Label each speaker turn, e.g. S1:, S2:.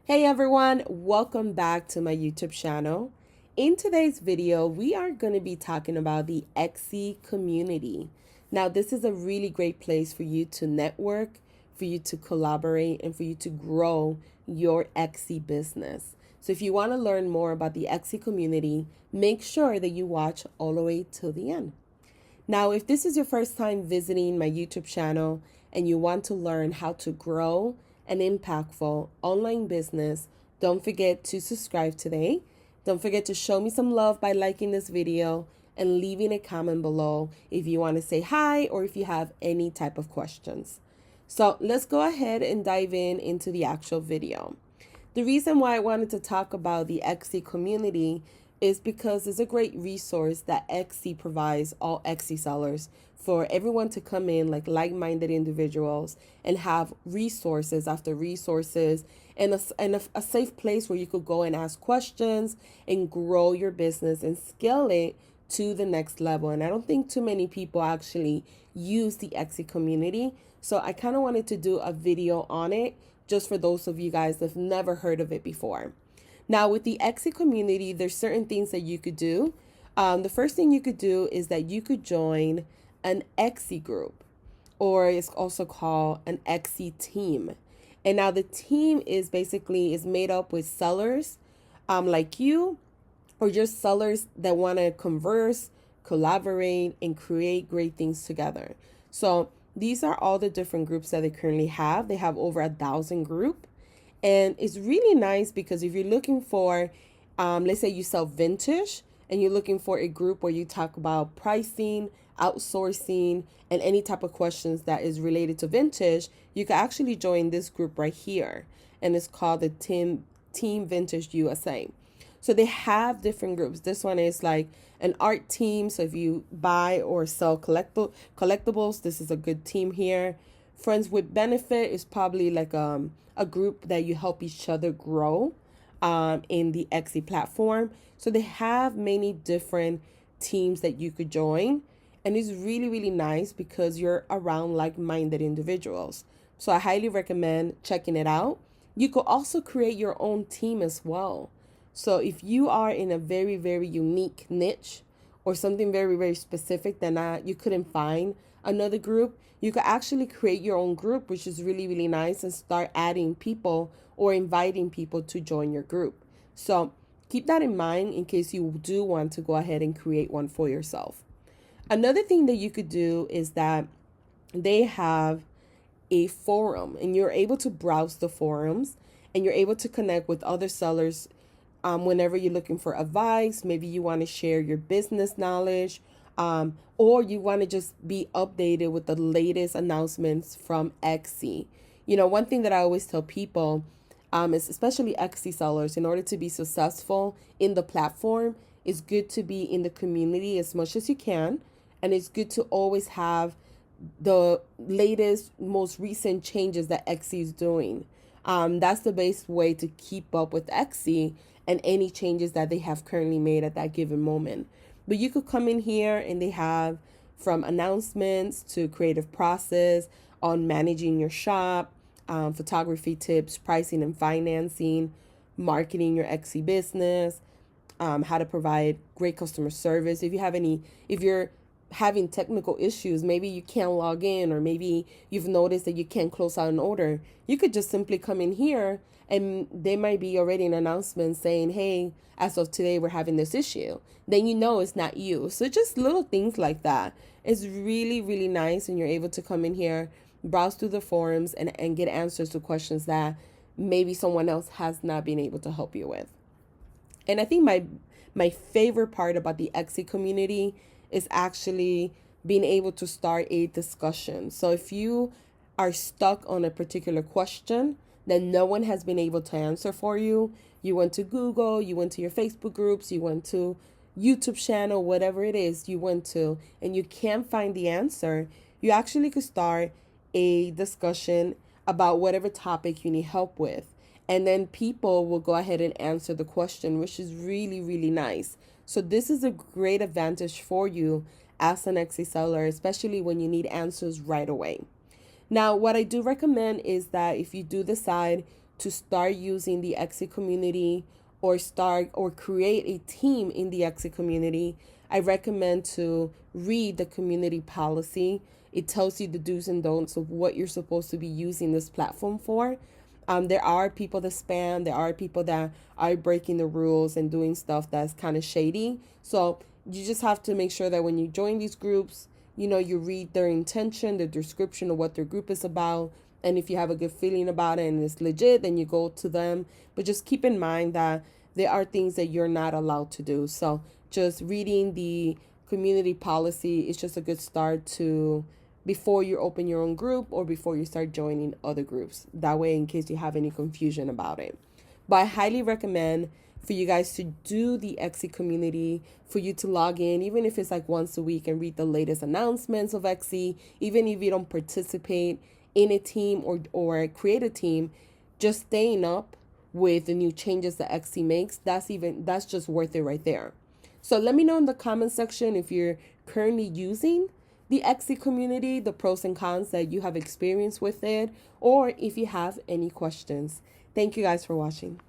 S1: Hey everyone, welcome back to my YouTube channel. In today's video, we are going to be talking about the Etsy community. Now, this is a really great place for you to network, for you to collaborate, and for you to grow your Etsy business. So if you want to learn more about the Etsy community, make sure that you watch all the way till the end. Now, if this is your first time visiting my YouTube channel and you want to learn how to grow an impactful online business, don't forget to subscribe today. Don't forget to show me some love by liking this video and leaving a comment below if you want to say hi or if you have any type of questions. So let's go ahead and dive into the actual video. The reason why I wanted to talk about the Etsy community is because it's a great resource that Etsy provides all Etsy sellers for everyone to come in like-minded individuals and have resources after resources and a safe place where you could go and ask questions and grow your business and scale it to the next level. And I don't think too many people actually use the Etsy community. So I kind of wanted to do a video on it just for those of you guys that have never heard of it before. Now, with the Etsy community, there's certain things that you could do. The first thing you could do is that you could join an Etsy group, or it's also called an Etsy team. And now the team is made up with sellers like you, or just sellers that want to converse, collaborate, and create great things together. So these are all the different groups that they currently have. They have over 1,000 groups. And it's really nice because if you're looking for, let's say you sell vintage and you're looking for a group where you talk about pricing, outsourcing, and any type of questions that is related to vintage, you can actually join this group right here. And it's called the Team Vintage USA. So they have different groups. This one is like an art team. So if you buy or sell collectibles, this is a good team here. Friends with Benefit is probably like a group that you help each other grow in the Etsy platform. So they have many different teams that you could join. And it's really, really nice because you're around like-minded individuals. So I highly recommend checking it out. You could also create your own team as well. So if you are in a very, very unique niche or something very, very specific that you couldn't find another group, you could actually create your own group, which is really, really nice, and start adding people or inviting people to join your group. So keep that in mind in case you do want to go ahead and create one for yourself. Another thing that you could do is that they have a forum and you're able to browse the forums and you're able to connect with other sellers whenever you're looking for advice. Maybe you want to share your business knowledge, or you want to just be updated with the latest announcements from Etsy. One thing that I always tell people is, especially Etsy sellers, in order to be successful in the platform, it's good to be in the community as much as you can. And it's good to always have the latest, most recent changes that Etsy is doing. That's the best way to keep up with Etsy and any changes that they have currently made at that given moment. But you could come in here and they have from announcements to creative process on managing your shop, photography tips, pricing and financing, marketing your Etsy business, how to provide great customer service. If you're having technical issues, maybe you can't log in, or maybe you've noticed that you can't close out an order, you could just simply come in here and there might be already an announcement saying, hey, as of today, we're having this issue. Then you know it's not you. So just little things like that. It's really, really nice. And you're able to come in here, browse through the forums and get answers to questions that maybe someone else has not been able to help you with. And I think my favorite part about the Etsy community is actually being able to start a discussion. So if you are stuck on a particular question that no one has been able to answer for you, you went to Google, you went to your Facebook groups, you went to YouTube channel, whatever it is you went to, and you can't find the answer, you actually could start a discussion about whatever topic you need help with. And then people will go ahead and answer the question, which is really, really nice. So this is a great advantage for you as an Etsy seller, especially when you need answers right away. Now, what I do recommend is that if you do decide to start using the Exit community or start or create a team in the Exit community, I recommend to read the community policy. It tells you the do's and don'ts of what you're supposed to be using this platform for. There are people that spam, there are people that are breaking the rules and doing stuff that's kind of shady. So you just have to make sure that when you join these groups, you read their intention, the description of what their group is about. And if you have a good feeling about it and it's legit, then you go to them. But just keep in mind that there are things that you're not allowed to do. So just reading the community policy is just a good start to before you open your own group or before you start joining other groups. That way, in case you have any confusion about it. But I highly recommend for you guys to do the Exit community, for you to log in, even if it's like once a week and read the latest announcements of Exit, even if you don't participate in a team or create a team, just staying up with the new changes that Exit makes, that's just worth it right there. So let me know in the comment section if you're currently using the Exit community, the pros and cons that you have experienced with it, or if you have any questions. Thank you guys for watching.